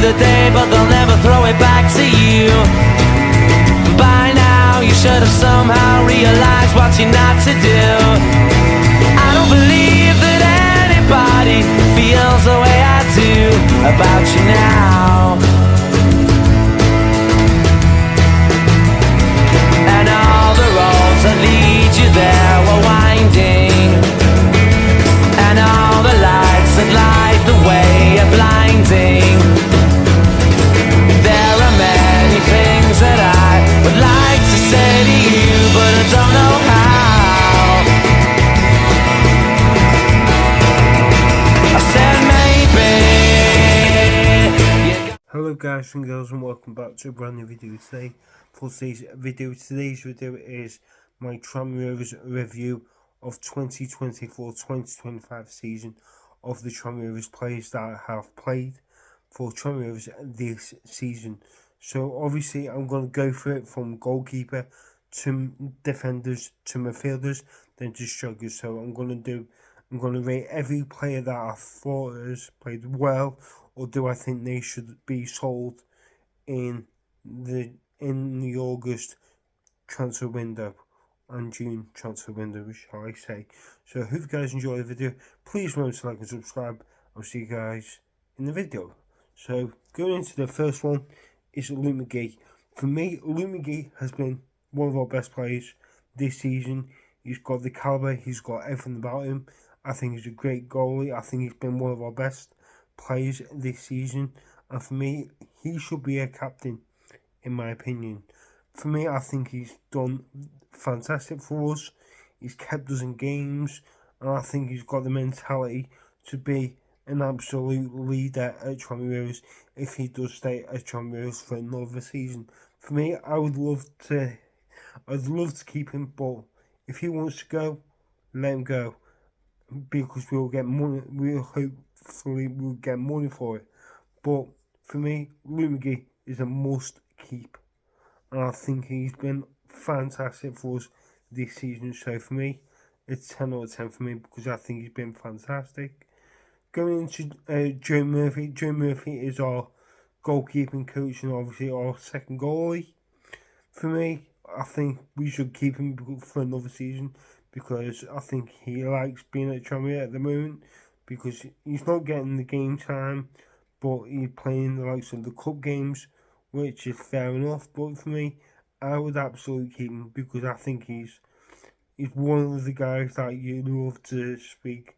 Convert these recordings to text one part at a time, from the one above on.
the day, but they'll never throw it back to you. By now you should have somehow realized what you're not to do. I don't believe that anybody feels the way I do about you now. And all the roads that lead you there were winding, and all the lights that light the way are blinding. There are many things that I would like to say to you, but I don't know how. I said maybe. Hello guys and girls, and welcome back to a brand new video today. For today's video is my Tranmere Rovers review of 2024-2025 season of the Tranmere Rovers players that have played for Tranmere Rovers this season. So obviously I'm going to go through it from goalkeeper to defenders to midfielders, then to strikers. So I'm going to rate every player that I thought has played well, or do I think they should be sold in the August transfer window and June transfer window, shall I say. So I hope you guys enjoy the video. Please remember to like and subscribe. I'll see you guys in the video. So going into the first one is Luke McGee. For me, Luke McGee has been one of our best players this season. He's got the calibre, he's got everything about him. I think he's a great goalie. I think he's been one of our best players this season, and for me, he should be a captain, in my opinion. For me, I think he's done fantastic for us. He's kept us in games, and I think he's got the mentality to be an absolute leader at Tranmere Rovers if he does stay at Tranmere Rovers for another season. For me, I'd love to keep him, but if he wants to go, let him go, because we'll get money. Hopefully we'll get money for it. But for me, Luke McGee is a must keep, and I think he's been fantastic for us this season. So for me, it's 10 out of 10 for me, because I think he's been fantastic. Going into Joe Murphy. Joe Murphy is our goalkeeping coach and obviously our second goalie. For me, I think we should keep him for another season, because I think he likes being at Tranmere at the moment, because he's not getting the game time, but he's playing the likes of the cup games, which is fair enough. But for me, I would absolutely keep him, because I think he's one of the guys that you love to speak.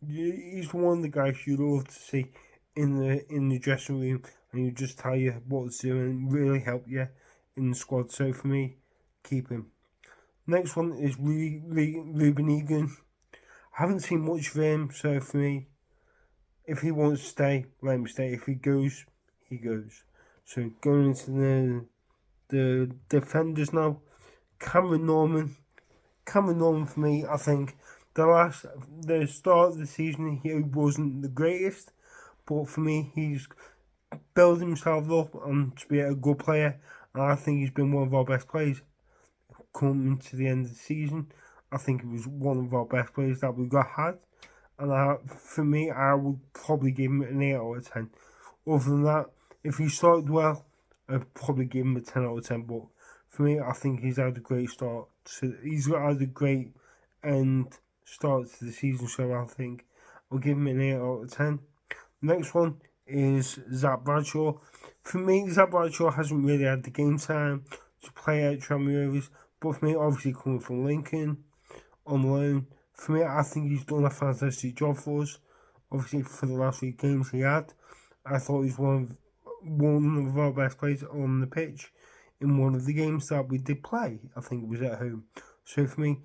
He's one of the guys you love to see in the dressing room, and he'll just tell you what to do and really help you in the squad. So for me, keep him. Next one is Ruben Egan. I haven't seen much of him, so for me, if he wants to stay, let him stay. If he goes, he goes. So going into the defenders now, Cameron Norman. Cameron Norman, for me, I think the start of the season he wasn't the greatest, but for me he's built himself up and to be a good player, and I think he's been one of our best players coming to the end of the season. I think he was one of our best players that we had, and for me, I would probably give him an 8 out of 10. Other than that, if he started well, I'd probably give him a 10 out of 10. But for me, I think he's had a great start. He's had a great end start to the season, so I think I'll give him an 8 out of 10. Next one is Zach Bradshaw. For me, Zach Bradshaw hasn't really had the game time to play at Tranmere Rovers, but for me, obviously coming from Lincoln on loan, for me, I think he's done a fantastic job for us. Obviously, for the last 3 games he had, I thought he's one of our best players on the pitch in one of the games that we did play. I think it was at home. So for me,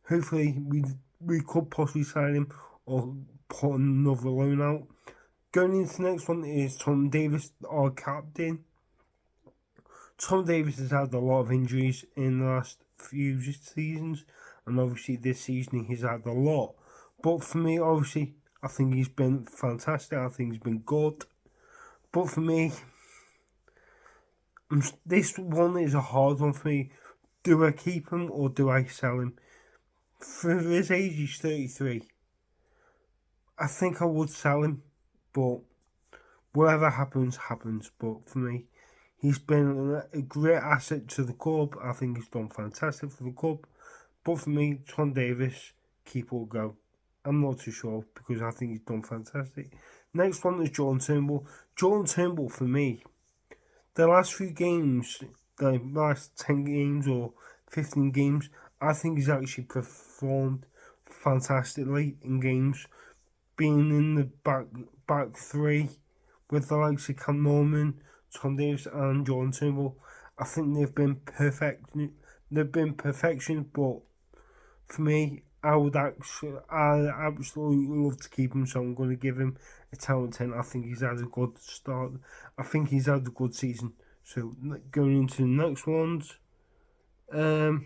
hopefully we could possibly sign him or put another loan out. Going into the next one is Tom Davis, our captain. Tom Davis has had a lot of injuries in the last few seasons, and obviously this season he's had a lot. But for me, obviously, I think he's been fantastic. I think he's been good. But for me, this one is a hard one for me. Do I keep him or do I sell him? For his age, he's 33. I think I would sell him, but whatever happens, happens. But for me, he's been a great asset to the club. I think he's done fantastic for the club. But for me, Tom Davis, keep or go. I'm not too sure because I think he's done fantastic. Next one is Jordan Turnbull. Jordan Turnbull, for me, the last few games, the last 10 games or 15 games, I think he's actually performed fantastically in games. Being in the back three with the likes of Cam Norman, Tom Davis, and Jordan Turnbull, I think they've been perfect. They've been perfection, but for me, I absolutely love to keep him, so I'm going to give him a 10 out of 10. I think he's had a good start. I think he's had a good season. So going into the next ones, now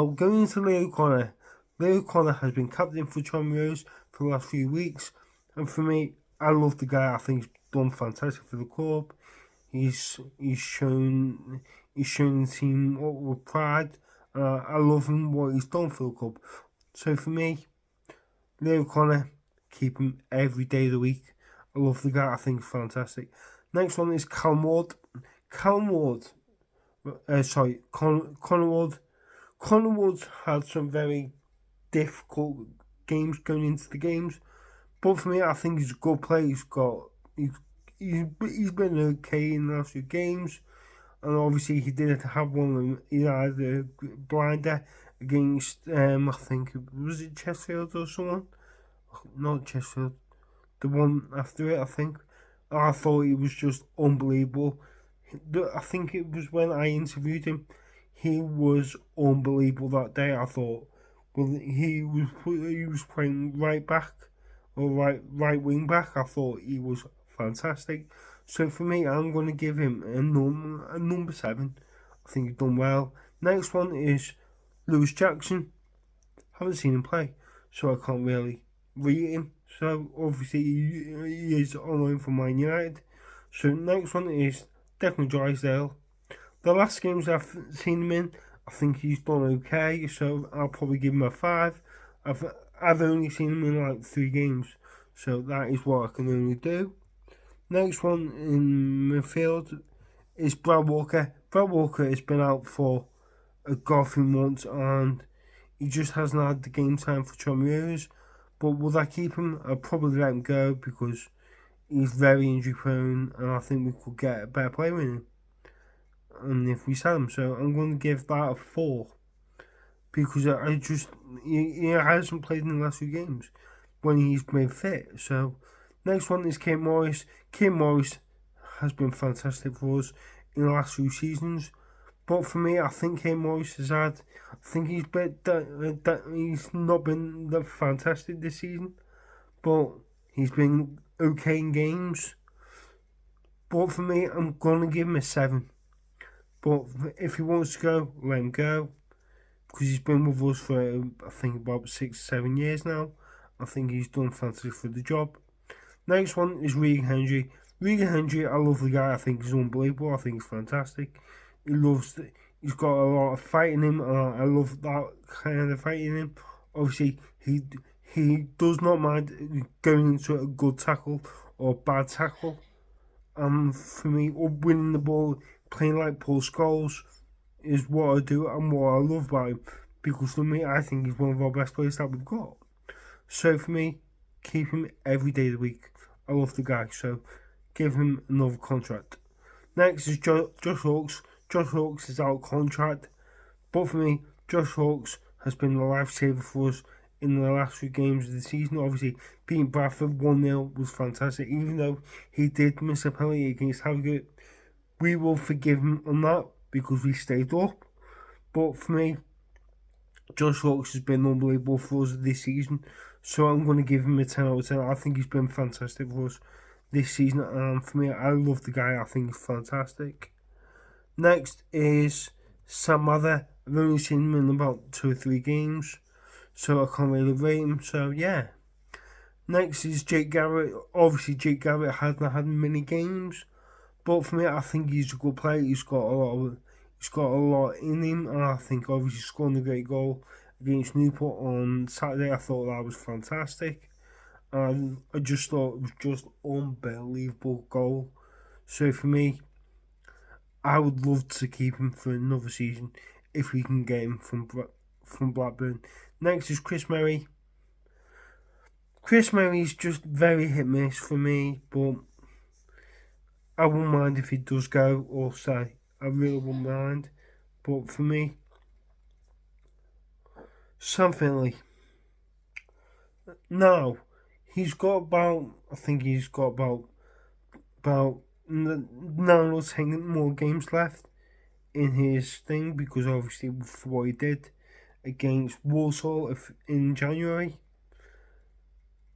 going into Leo Connor. Leo Connor has been captain for Tranmere for the last few weeks, and for me, I love the guy. I think he's done fantastic for the club. He's shown the team with pride. I love him what he's done for the club. So for me, Leo Connor, keep him every day of the week. I love the guy. I think he's fantastic. Next one is Callum Ward. Callum Ward, Connor Ward. Connor Ward's had some very difficult games going into the games, but for me, I think he's a good player. He's been okay in the last few games, and obviously he did have one of them. He had a blinder against I think was it Chesterfield or someone, not Chesterfield, the one after it I think. I thought he was just unbelievable. I think it was when I interviewed him. He was unbelievable that day. I thought, well, he was playing right back or right wing back. I thought he was fantastic. So for me, I'm going to give him a number 7. I think he's done well. Next one is Lewis Jackson. Haven't seen him play, so I can't really rate him. So obviously he is on loan from Man United. So next one is Declan Drysdale. The last games I've seen him in, I think he's done okay. So I'll probably give him a 5. I've only seen him in like 3 games, so that is what I can only do. Next one in midfield is Brad Walker. Brad Walker has been out for a god few months and he just hasn't had the game time for Tranmere. But will I keep him? I'll probably let him go because he's very injury prone and I think we could get a better player in him. And if we sell him, so I'm going to give that a 4 because he hasn't played in the last few games when he's been fit. So next one is Kate Morris. Kate Morris has been fantastic for us in the last few seasons. But for me, I think Kate Morris I think he's not been that fantastic this season, but he's been okay in games. But for me, I'm gonna give him a 7. But if he wants to go, let him go, because he's been with us for I think about 6-7 years now. I think he's done fantastic for the job. Next one is Regan Hendry. Regan Hendry, I love the guy. I think he's unbelievable. I think he's fantastic. He's got a lot of fight in him. I love that kind of fight in him. Obviously, he does not mind going into a good tackle or bad tackle. For me, winning the ball, playing like Paul Scholes is what I do and what I love about him. Because for me, I think he's one of our best players that we've got. So for me, keep him every day of the week. I love the guy, so give him another contract. Next is Josh Hawkes. Josh Hawkes is out of contract, but for me, Josh Hawkes has been a lifesaver for us in the last few games of the season. Obviously, beating Bradford 1-0 was fantastic, even though he did miss a penalty against Harrogate. We will forgive him on that because we stayed up. But for me, Josh Hawkes has been unbelievable for us this season, so I'm going to give him a 10 out of 10. I think he's been fantastic for us this season, and for me, I love the guy. I think he's fantastic. Next is Sam Mather. I've only seen him in about 2 or 3 games, so I can't really rate him. So yeah. Next is Jake Garrett. Obviously, Jake Garrett hasn't had many games, but for me, I think he's a good player. He's got a lot in him, and I think obviously scoring a great goal against Newport on Saturday, I thought that was fantastic. and I just thought it was just unbelievable goal. So for me, I would love to keep him for another season if we can get him from Blackburn. Next is Chris Merry. Chris Merry's just very hit miss for me, but I wouldn't mind if he does go or stay. I really wouldn't mind. But for me, Sam Finley. Now, I think he's got about 9 or 10 more games left in his thing, because obviously for what he did against Walsall in January.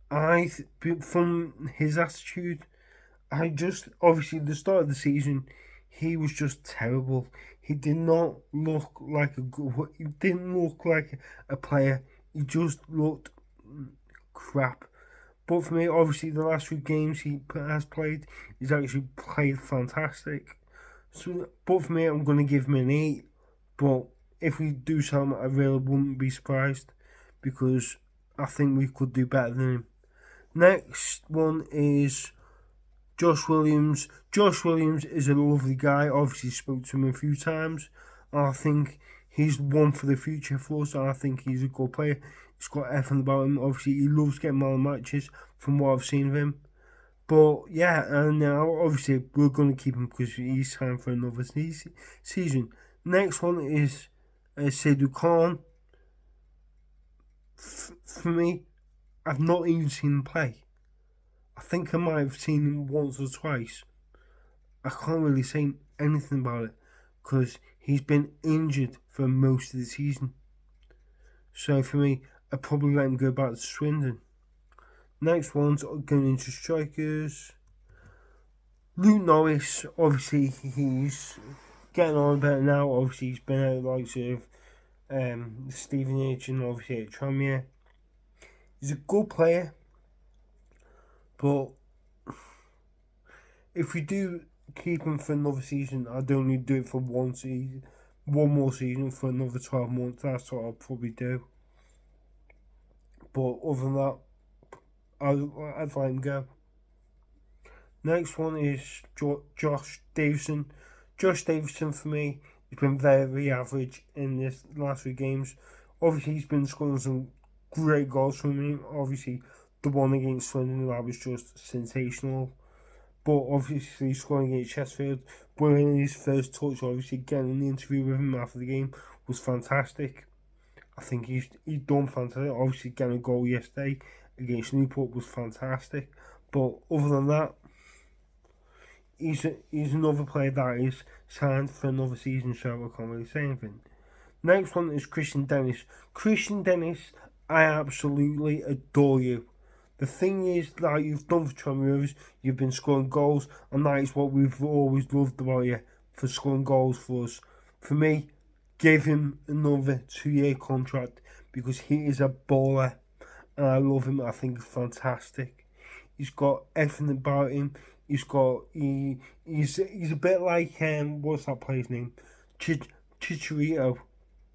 From his attitude, I just, obviously the start of the season, he was just terrible. He did not look like he didn't look like a player. He just looked crap. But for me, obviously the last 3 games he has played, he's actually played fantastic. So, but for me, I'm going to give him an 8. But if we do sell him, I really wouldn't be surprised, because I think we could do better than him. Next one is Josh Williams. Josh Williams is a lovely guy. Obviously spoke to him a few times. I think he's one for the future for us. I think he's a good player. He's got everything about him. Obviously he loves getting man matches from what I've seen of him. But yeah, and now obviously we're going to keep him because he's signed for another season. Next one is Seydou Khan. For me, I've not even seen him play. I think I might have seen him once or twice. I can't really say anything about it because he's been injured for most of the season. So for me, I'd probably let him go back to Swindon. Next one's going into strikers. Luke Norris, obviously he's getting on better now. Obviously he's been out like sort of Stevenage and obviously at Tranmere. He's a good player, but if we do keep him for another season, I'd only do it for one more season for another 12 months. That's what I'll probably do. But other than that, I'd let him go. Next one is Josh Davison. Josh Davison for me has been very average in this last 3 games. Obviously he's been scoring some great goals for me. Obviously the one against Swindon, that was just sensational. But obviously scoring against Chesterfield, winning his first touch, obviously getting an interview with him after the game was fantastic. I think he's done fantastic. Obviously getting a goal yesterday against Newport was fantastic. But other than that, he's another player that is signed for another season, so I can't really say anything. Next one is Christian Dennis. Christian Dennis, I absolutely adore you. The thing is that you've done for Tranmere Rovers, you've been scoring goals, and that is what we've always loved about you, for scoring goals for us. For me, give him another 2-year contract because he is a baller and I love him. I think he's fantastic. He's got everything about him. He's a bit like what's that player's name? Chicharito.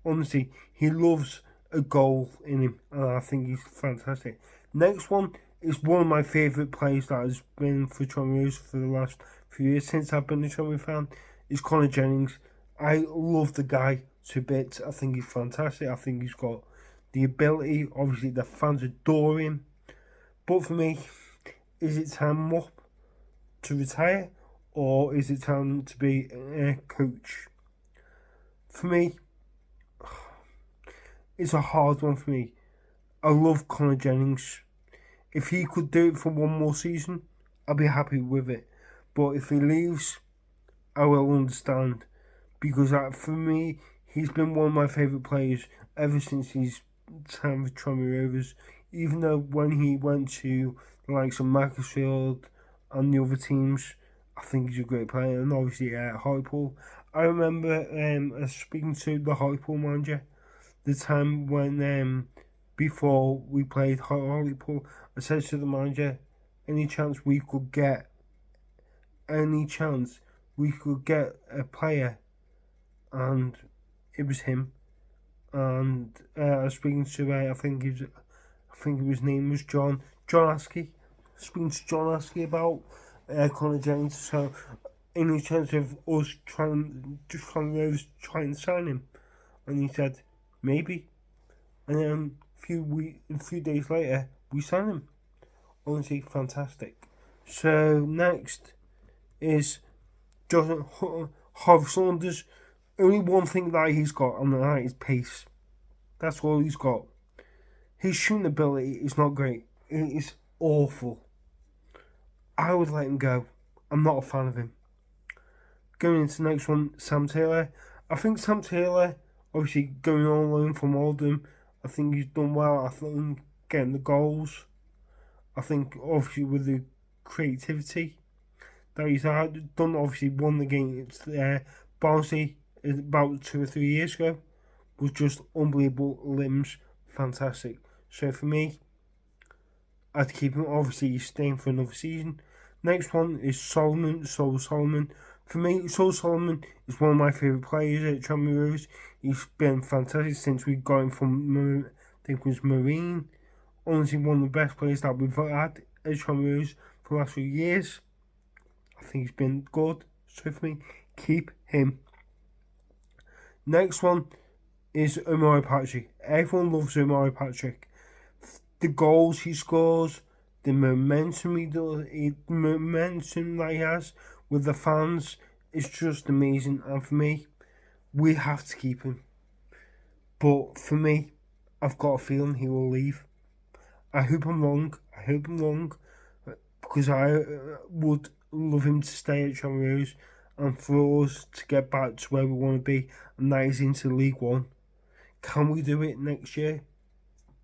Honestly, he loves a goal in him, and I think he's fantastic. Next one is one of my favourite players that has been for Tranmere for the last few years since I've been a Tranmere fan. Is Connor Jennings. I love the guy to bits. I think he's fantastic. I think he's got the ability. Obviously, the fans adore him. But for me, is it time up to retire, or is it time to be a coach? For me, it's a hard one for me. I love Connor Jennings. If he could do it for one more season, I'll be happy with it. But if he leaves, I will understand. Because for me, he's been one of my favourite players ever since his time with Tranmere Rovers. Even though when he went to the likes of Macclesfield and the other teams, I think he's a great player. And obviously at Hartlepool, I remember speaking to the Hartlepool manager the time when before we played Hartlepool. I said to the manager, any chance we could get a player, and it was him. And I was speaking to I think he's I think his name was John Askey. Speaking to John Askey about Connor James. So, any chance of us trying to sign him? And he said, maybe. And then a few days later, we signed him. Honestly, fantastic. So next is Jonathan Harvey Saunders. Only one thing that he's got, and that is pace. That's all he's got. His shooting ability is not great. It is awful. I would let him go. I'm not a fan of him. Going into the next one, Sam Taylor. I think Sam Taylor, obviously going on loan from Oldham, I think he's done well. I think getting the goals. I think obviously with the creativity that he's had, done obviously won the game against Barnsley about 2 or 3 years ago. Was just unbelievable limbs, fantastic. So for me, I'd keep him. Obviously, he's staying for another season. Next one is Solomon. For me, Solomon is one of my favourite players at Tranmere Rovers. He's been fantastic since we got him from, I think it was Marine. Honestly, one of the best players that we've had at Tranmere Rovers for the last few years. I think he's been good. So for me, keep him. Next one is Omari Patrick. Everyone loves Omari Patrick. The goals he scores, the momentum the momentum that he has with the fans is just amazing. And for me, we have to keep him. But for me, I've got a feeling he will leave. I hope I'm wrong. Because I would love him to stay at Tranmere Rovers and for us to get back to where we want to be, and that is into League One. Can we do it next year?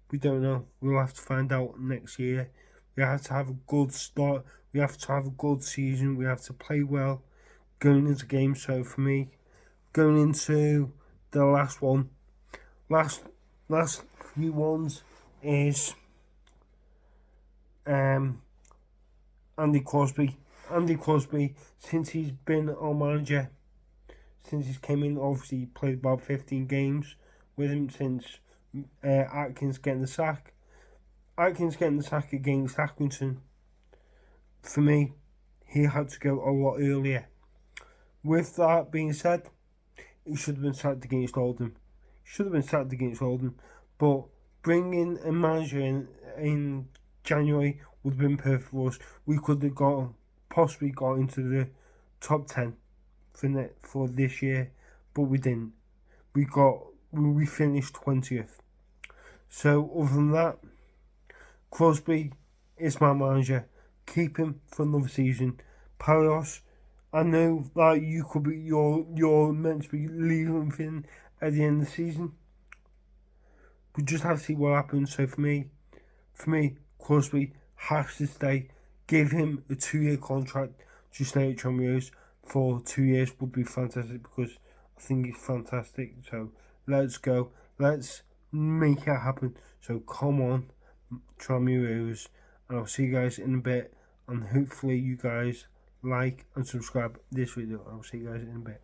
We don't know. We'll have to find out next year. We have to have a good start. We have to have a good season. We have to play well going into games. So for me, going into the last one, last few ones is Andy Crosby. Andy Crosby, since he's been our manager, since he's came in, obviously played about 15 games with him since Atkins getting the sack. Atkins getting the sack against Accrington. For me, he had to go a lot earlier. With that being said, he should have been sacked against Oldham. But bringing a manager in January would have been perfect for us. We could have possibly got into the top 10 for this year, but we didn't. We finished 20th. So other than that, Crosby is my manager. Keep him for another season. Palios, I know that you're meant to be leaving him at the end of the season. We just have to see what happens. So for me, Crosby has to stay. Give him a 2-year contract to stay at Tranmere Rovers for 2 years would be fantastic, because I think he's fantastic. So let's go. Let's make it happen. So come on, Tranmere Rovers, and I'll see you guys in a bit. And hopefully you guys like and subscribe this video. I'll see you guys in a bit.